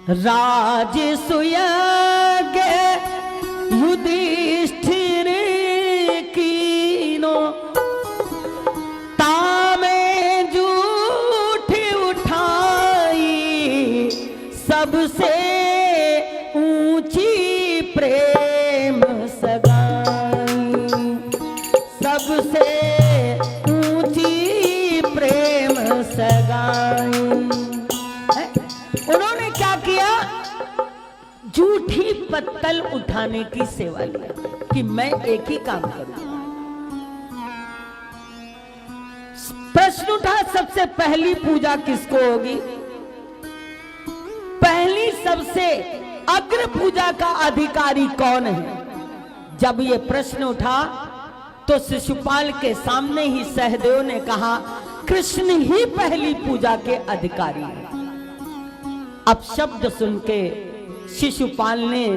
राजसूयज्ञ युधिष्ठिर कीनो तामे जूठ उठाई सबसे ऊंची प्रेम सगाई, सबसे ऊंची प्रेम सगाई। उन्होंने क्या किया? झूठी पत्तल उठाने की सेवा लिया कि मैं एक ही काम करूं। प्रश्न उठा सबसे पहली पूजा किसको होगी? पहली सबसे अग्र पूजा का अधिकारी कौन है? जब ये प्रश्न उठा तो शिशुपाल के सामने ही सहदेव ने कहा कृष्ण ही पहली पूजा के अधिकारी हैं। अब शब्द सुन के शिशुपाल ने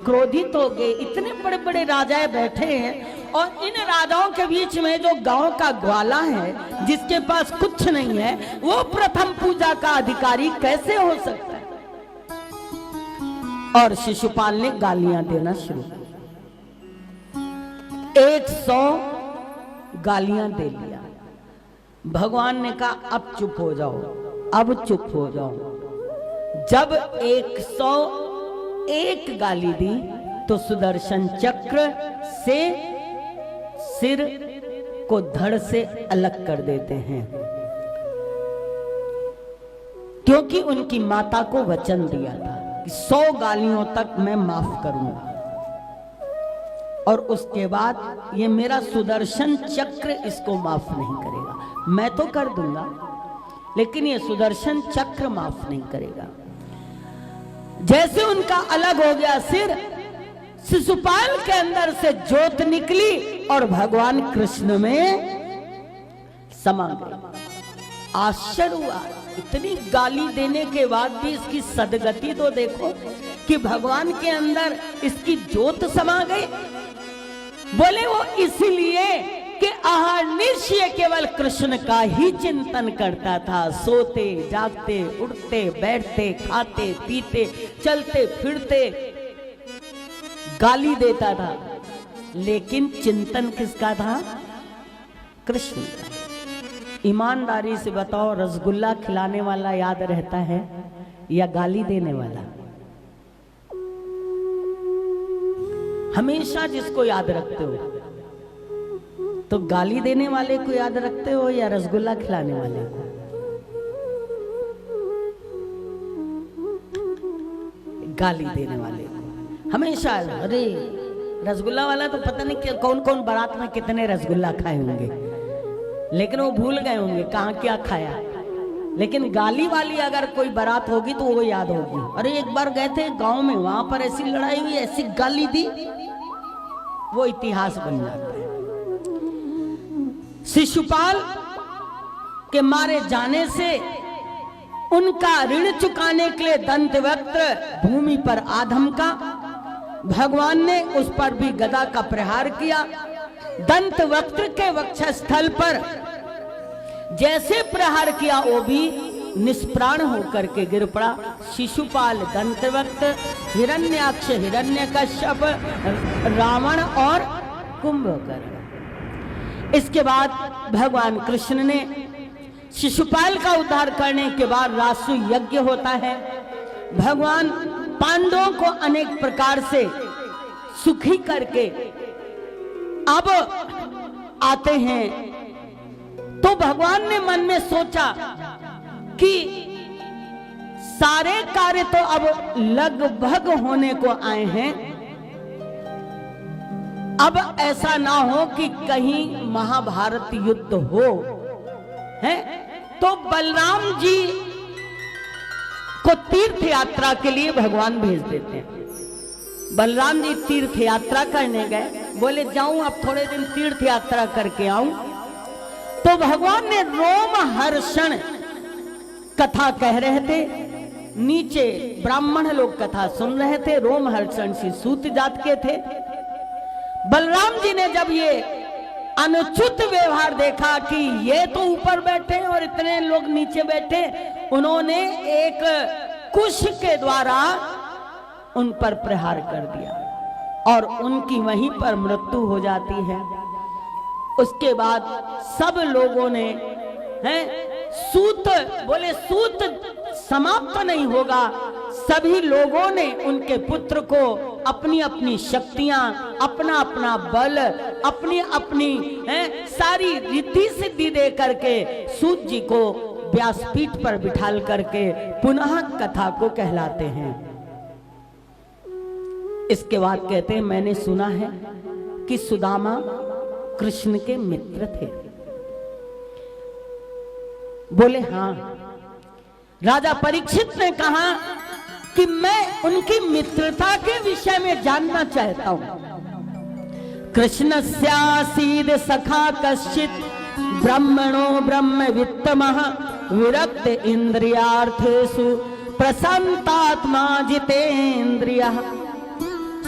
क्रोधित हो गए। इतने बड़े बड़े राजा बैठे हैं और इन राजाओं के बीच में जो गांव का ग्वाला है जिसके पास कुछ नहीं है वो प्रथम पूजा का अधिकारी कैसे हो सकता है? और शिशुपाल ने गालियां देना शुरू की। 100 गालियां दे लिया। भगवान ने कहा अब चुप हो जाओ, अब चुप हो जाओ। जब 101 गाली दी तो सुदर्शन चक्र से सिर को धड़ से अलग कर देते हैं, क्योंकि उनकी माता को वचन दिया था कि 100 गालियों तक मैं माफ करूंगा और उसके बाद ये मेरा सुदर्शन चक्र इसको माफ नहीं करेगा। मैं तो कर दूंगा लेकिन ये सुदर्शन चक्र माफ नहीं करेगा। जैसे उनका अलग हो गया सिर, शिशुपाल के अंदर से ज्योत निकली और भगवान कृष्ण में समा गई। आश्चर्य हुआ, इतनी गाली देने के बाद भी इसकी सदगति तो देखो कि भगवान के अंदर इसकी ज्योत समा गई। बोले वो इसलिए कि अहर्निश केवल कृष्ण का ही चिंतन करता था। सोते जागते उठते बैठते खाते पीते चलते फिरते गाली देता था, लेकिन चिंतन किसका था? कृष्ण का। ईमानदारी से बताओ, रसगुल्ला खिलाने वाला याद रहता है या गाली देने वाला? हमेशा जिसको याद रखते हो, तो गाली देने वाले को याद रखते हो या रसगुल्ला खिलाने वाले को? गाली देने वाले को हमेशा। अरे रसगुल्ला वाला तो पता नहीं कौन कौन बारात में कितने रसगुल्ला खाए होंगे, लेकिन वो भूल गए होंगे कहाँ क्या खाया। लेकिन गाली वाली अगर कोई बारात होगी तो वो याद होगी। अरे एक बार गए थे गांव में, वहां पर ऐसी लड़ाई हुई, ऐसी गाली दी, वो इतिहास बन जाता है। शिशुपाल के मारे जाने से उनका ऋण चुकाने के लिए दंतवक्त्र भूमि पर आधमका। भगवान ने उस पर भी गदा का प्रहार किया। दंतवक्त्र के वक्षस्थल पर जैसे प्रहार किया वो भी निष्प्राण होकर के गिर पड़ा। शिशुपाल, दंतवक्त्र, हिरण्याक्ष, हिरण्यकश्यप, रावण और कुंभकर्ण। इसके बाद भगवान कृष्ण ने शिशुपाल का उद्धार करने के बाद रासु यज्ञ होता है। भगवान पांडवों को अनेक प्रकार से सुखी करके अब आते हैं, तो भगवान ने मन में सोचा कि सारे कार्य तो अब लगभग होने को आए हैं, अब ऐसा ना हो कि कहीं महाभारत युद्ध हो है, तो बलराम जी को तीर्थ यात्रा के लिए भगवान भेज देते हैं। बलराम जी तीर्थ यात्रा करने गए, बोले जाऊं अब थोड़े दिन तीर्थ यात्रा करके आऊं। तो भगवान ने रोमहर्षण कथा कह रहे थे, नीचे ब्राह्मण लोग कथा सुन रहे थे, रोमहर्षण से सूत जात के थे। बलराम जी ने जब ये अनुचित व्यवहार देखा कि ये तो ऊपर बैठे और इतने लोग नीचे बैठे, उन्होंने एक कुश के द्वारा उन पर प्रहार कर दिया और उनकी वहीं पर मृत्यु हो जाती है। उसके बाद सब लोगों ने सूत बोले सूत समाप्त नहीं होगा, सभी लोगों ने उनके पुत्र को अपनी अपनी शक्तियां, अपना अपना बल, अपनी अपनी सारी रिद्धि सिद्धि दे करके सूत जी को व्यासपीठ पर बिठाल करके पुनः कथा को कहलाते हैं। इसके बाद कहते हैं मैंने सुना है कि सुदामा कृष्ण के मित्र थे। बोले हाँ। राजा परीक्षित ने कहा कि मैं उनकी मित्रता के विषय में जानना चाहता हूं। कृष्णस्यासीद सखा कश्चित ब्रह्मणो ब्रह्मवित्तमः विरक्त इंद्रियार्थेषु प्रसन्नात्मा जितेंद्रियः।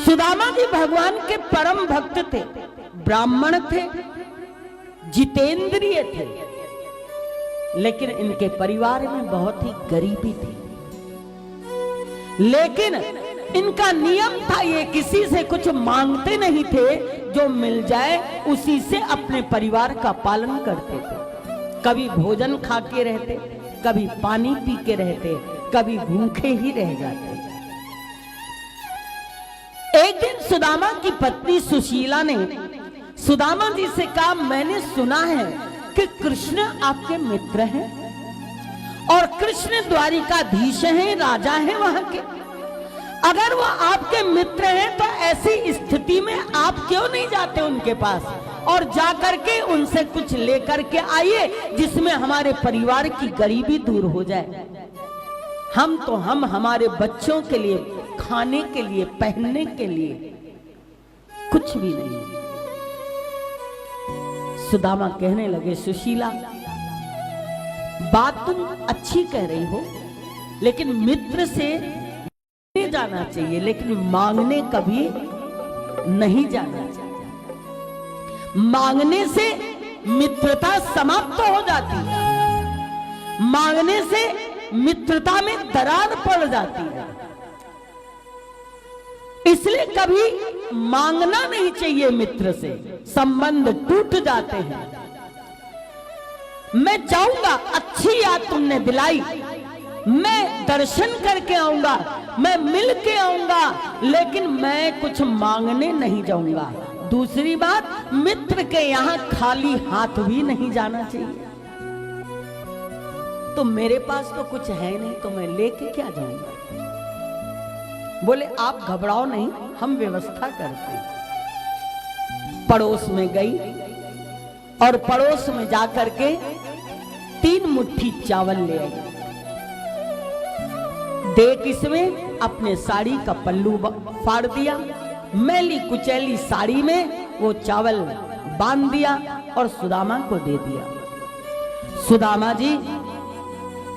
सुदामा जी भगवान के परम भक्त थे, ब्राह्मण थे, जितेंद्रिय थे, लेकिन इनके परिवार में बहुत ही गरीबी थी। लेकिन इनका नियम था, ये किसी से कुछ मांगते नहीं थे, जो मिल जाए उसी से अपने परिवार का पालन करते थे। कभी भोजन खा के रहते, कभी पानी पी के रहते, कभी भूखे ही रह जाते। एक दिन सुदामा की पत्नी सुशीला ने सुदामा जी से कहा मैंने सुना है कि कृष्ण आपके मित्र हैं और कृष्ण द्वारिकाधीश हैं, राजा हैं वहां के। अगर वो आपके मित्र हैं तो ऐसी स्थिति में आप क्यों नहीं जाते उनके पास और जाकर के उनसे कुछ लेकर के आइए, जिसमें हमारे परिवार की गरीबी दूर हो जाए। हम हमारे बच्चों के लिए, खाने के लिए, पहनने के लिए कुछ भी नहीं। सुदामा कहने लगे सुशीला बात तुम अच्छी कह रही हो, लेकिन मित्र से नहीं जाना चाहिए, लेकिन मांगने कभी नहीं जाना चाहिए। मांगने से मित्रता समाप्त हो जाती है, मांगने से मित्रता में दरार पड़ जाती है। इसलिए कभी मांगना नहीं चाहिए, मित्र से संबंध टूट जाते हैं। मैं जाऊंगा, अच्छी याद तुमने दिलाई, मैं दर्शन करके आऊंगा, मैं मिल के आऊंगा, लेकिन मैं कुछ मांगने नहीं जाऊंगा। दूसरी बात, मित्र के यहां खाली हाथ भी नहीं जाना चाहिए। तो मेरे पास तो कुछ है नहीं, तो मैं लेके क्या जाऊंगा। बोले आप घबराओ नहीं, हम व्यवस्था करते हैं। पड़ोस में गई और पड़ोस में जाकर के 3 मुट्ठी चावल ले आई। देख इसमें अपने साड़ी का पल्लू फाड़ दिया, मैली कुचैली साड़ी में वो चावल बांध दिया और सुदामा को दे दिया। सुदामा जी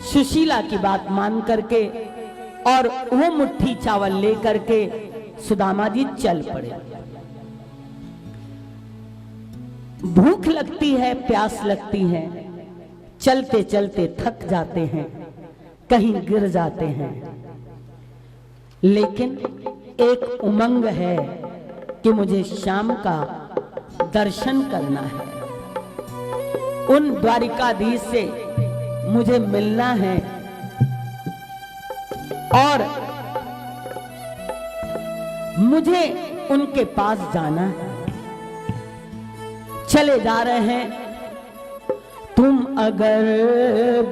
सुशीला की बात मान करके और वो मुट्ठी चावल लेकर के सुदामा जी चल पड़े। भूख लगती है, प्यास लगती है, चलते चलते थक जाते हैं, कहीं गिर जाते हैं, लेकिन एक उमंग है कि मुझे शाम का दर्शन करना है, उन द्वारिकाधीश से मुझे मिलना है और मुझे उनके पास जाना है। चले जा रहे हैं। तुम अगर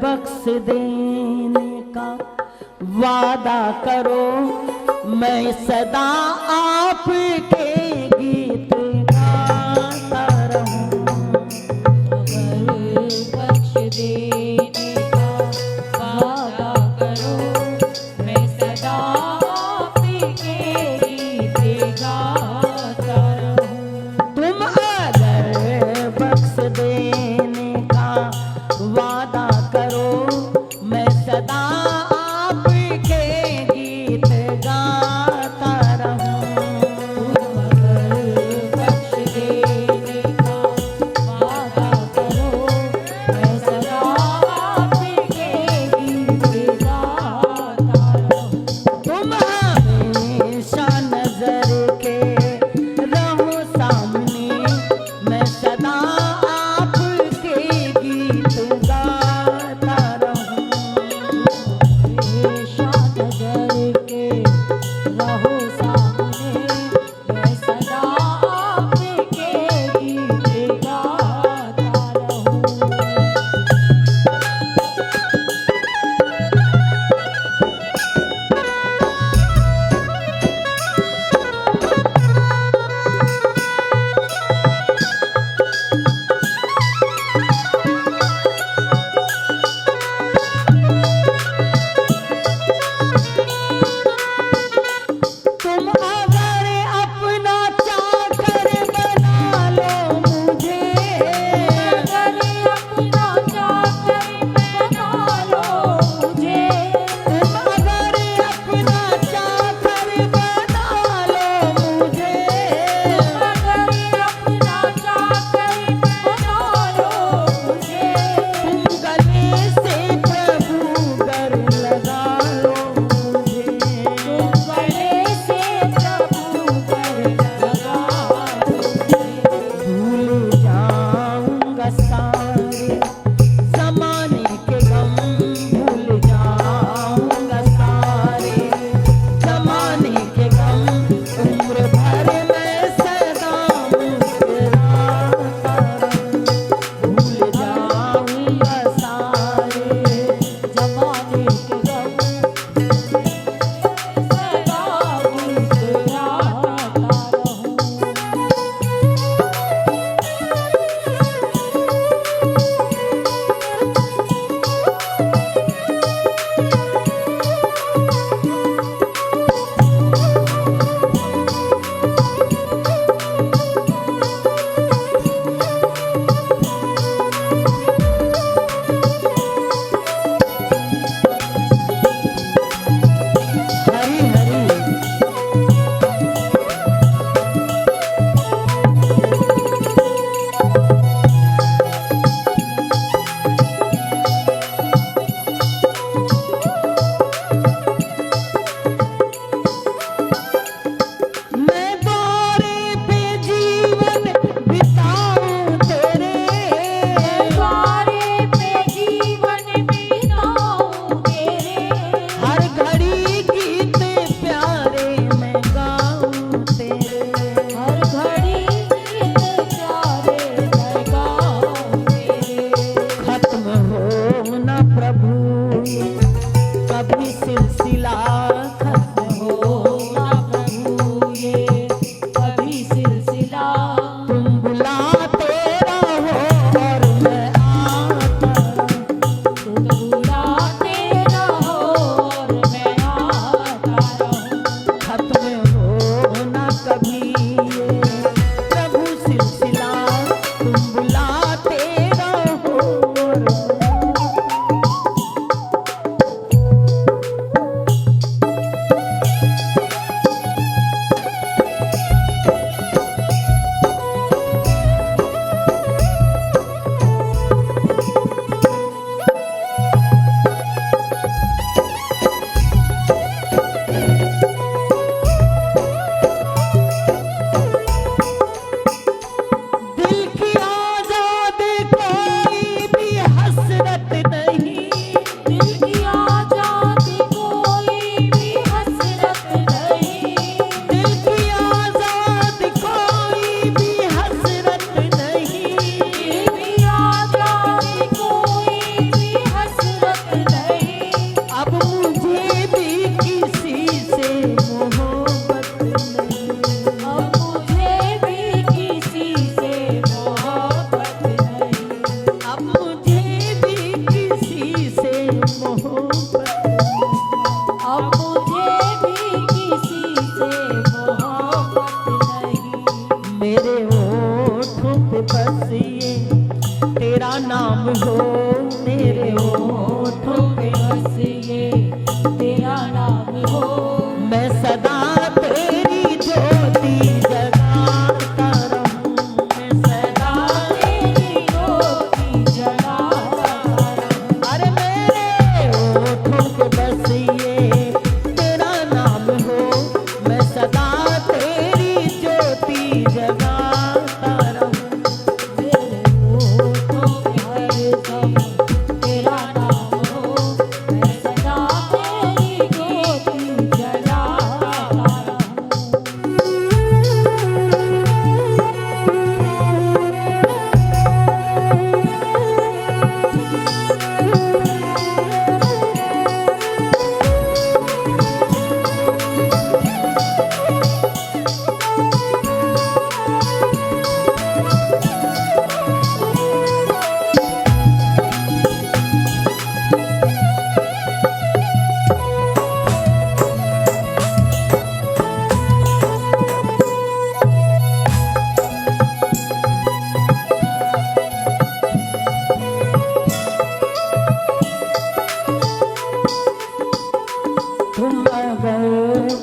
बख्श देने का वादा करो, मैं सदा आपके गीत गाता रहूं। अगर बख्श देने का वादा करो, मैं सदा आपके गीत गाता रहूं। तुम अगर बख्श देने का वादा करो, मैं सदा आपके गीत गाता रहूं।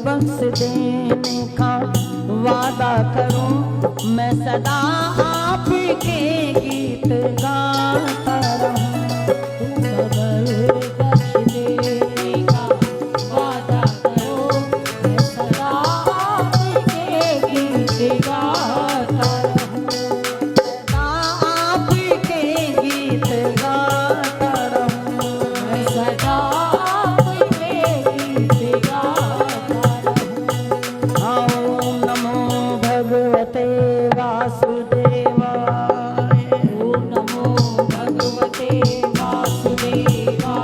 बख्श देने का वादा करूं, मैं सदा आपके गीत गाता रहूं। खबर बख्श देने का वादा करो, मैं सदा आपके गीत गाता रहूं। सदा आपके गीत गाता रहूं। मैं सदा आपके गीत गाता रहूं। ओम नमो भगवते वासुदेवाय। ओम नमो भगवते वासुदेवाय।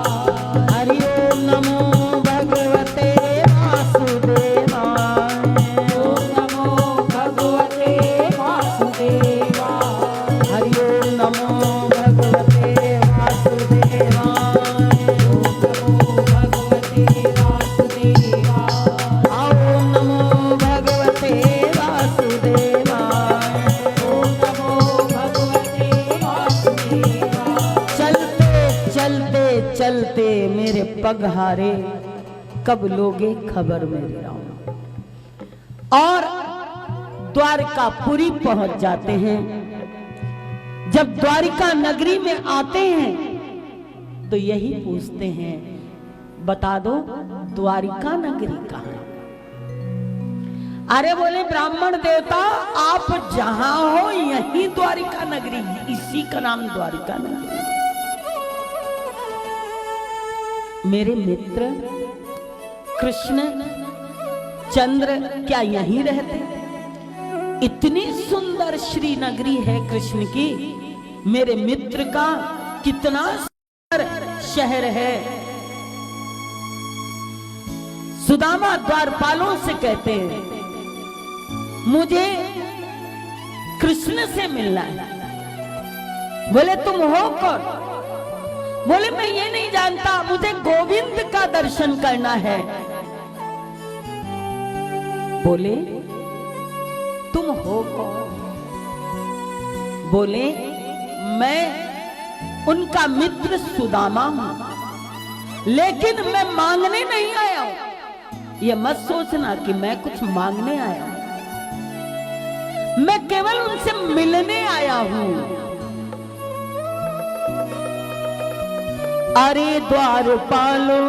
हरि ओम नमो भगवते वासुदेवाय। ओम नमो भगवते वासुदेवाय। हरि ओम नमो भगवते वासुदेवाय। ओम नमो भगवते वासुदेवाय। ओम नमो भगवते वासुदेवाय। ओम नमो भगवते वासुदेवाय। चलते चलते चलते मेरे पग हारे, कब लोगे खबर मेरी राम। और द्वारकापुरी पहुंच जाते हैं। जब द्वारिका नगरी में आते हैं तो यही पूछते हैं, बता दो द्वारिका नगरी कहाँ है? अरे बोले ब्राह्मण देवता, आप जहां हो यही द्वारिका नगरी है, इसी का नाम द्वारिका नगरी है। मेरे मित्र कृष्ण चंद्र क्या यहीं रहते? इतनी सुंदर श्री नगरी है कृष्ण की, मेरे मित्र का कितना सुंदर शहर है। सुदामा द्वारपालों से कहते हैं, मुझे कृष्ण से मिलना है। बोले तुम हो कौन? बोले मैं ये नहीं जानता, मुझे गोविंद का दर्शन करना है। बोले तुम हो कौन? बोले मैं उनका मित्र सुदामा हूं, लेकिन मैं मांगने नहीं आया हूं। ये मत सोचना कि मैं कुछ मांगने आया हूं, मैं केवल उनसे मिलने आया हूं। अरे द्वारपालो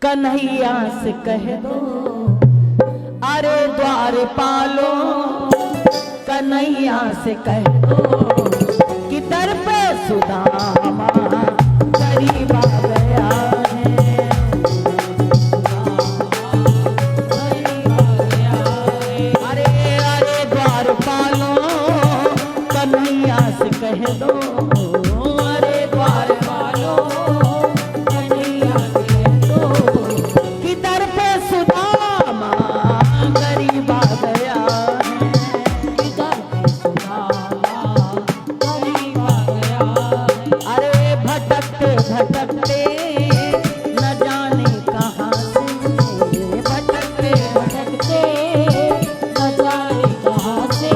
कन्हैया से कह दो, अरे द्वारपालो कन्हैया से कह दो कि दर पे सुदामा करीब आ गया है। अरे अरे द्वारपालो कन्हैया से कह दो, अरे द्वारपालो कन्हैया से कह दो कि दर पे सुदामा करीब आ गया है। कि दर पे सुदामा करीब आ गया है। अरे भटकते भटकते न जाने कहां से, भटकते भटकते न जाने कहां से,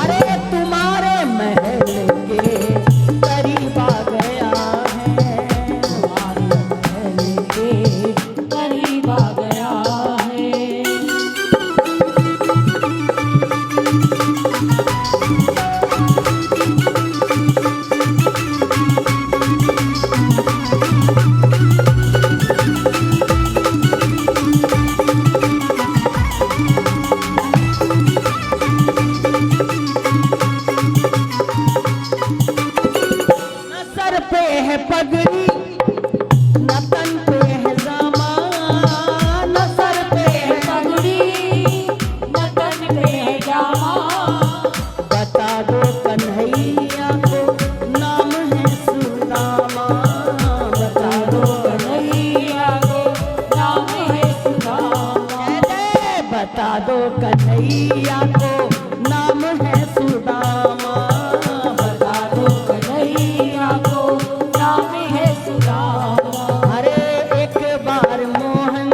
अरे तुम्हारे महल के करीब आ गया है। तुम्हारे महल के करीब आ गया है। न सर पे है पगड़ी न तन पे है जामा, न सर पे है पगड़ी न तन पे है जामा, बता दो कन्हैया को नाम है सुदामा। बता दो कन्हैया को नाम है सुदामा। बता दो कन्हैया को नाम है सुदामा। बता दो कन्हैया को नाम है सुदामा। अरे एक बार मोहन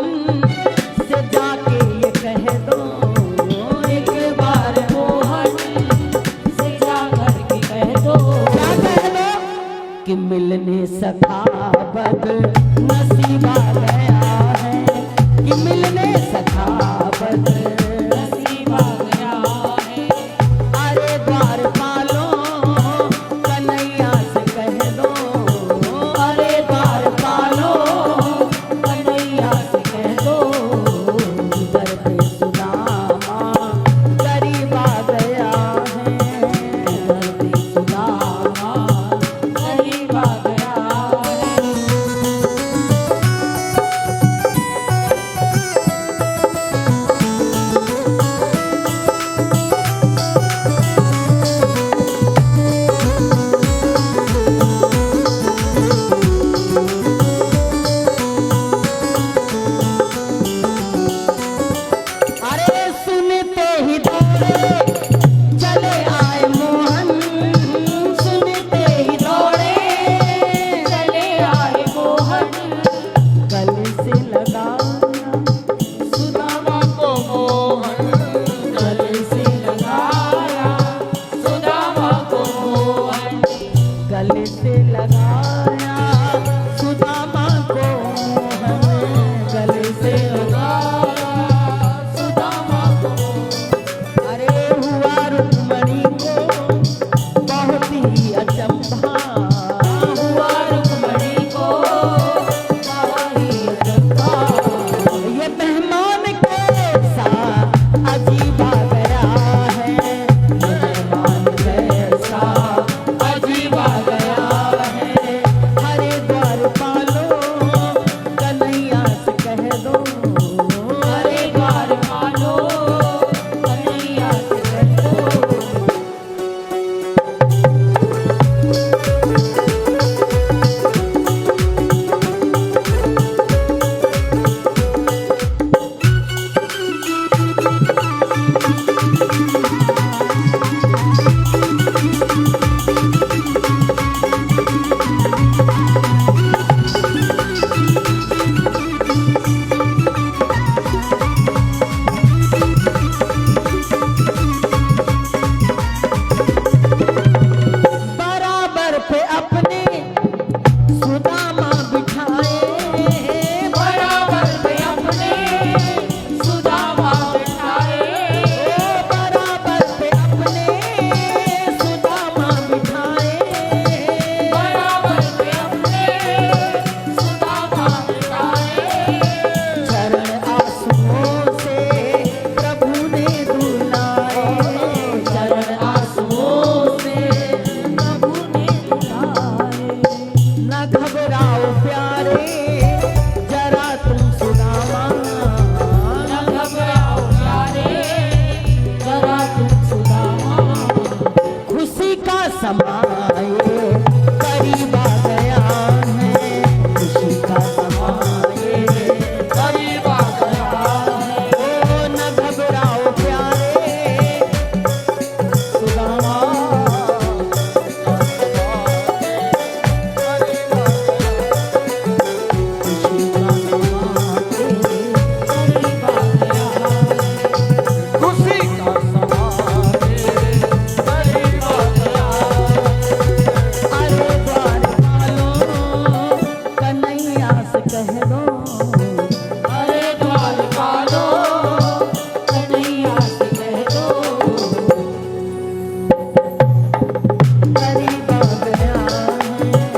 से जाके ये कह दो, एक बार मोहन से जाकर के कह दो, क्या कह दो कि मिलने सखा बद नसीबा गया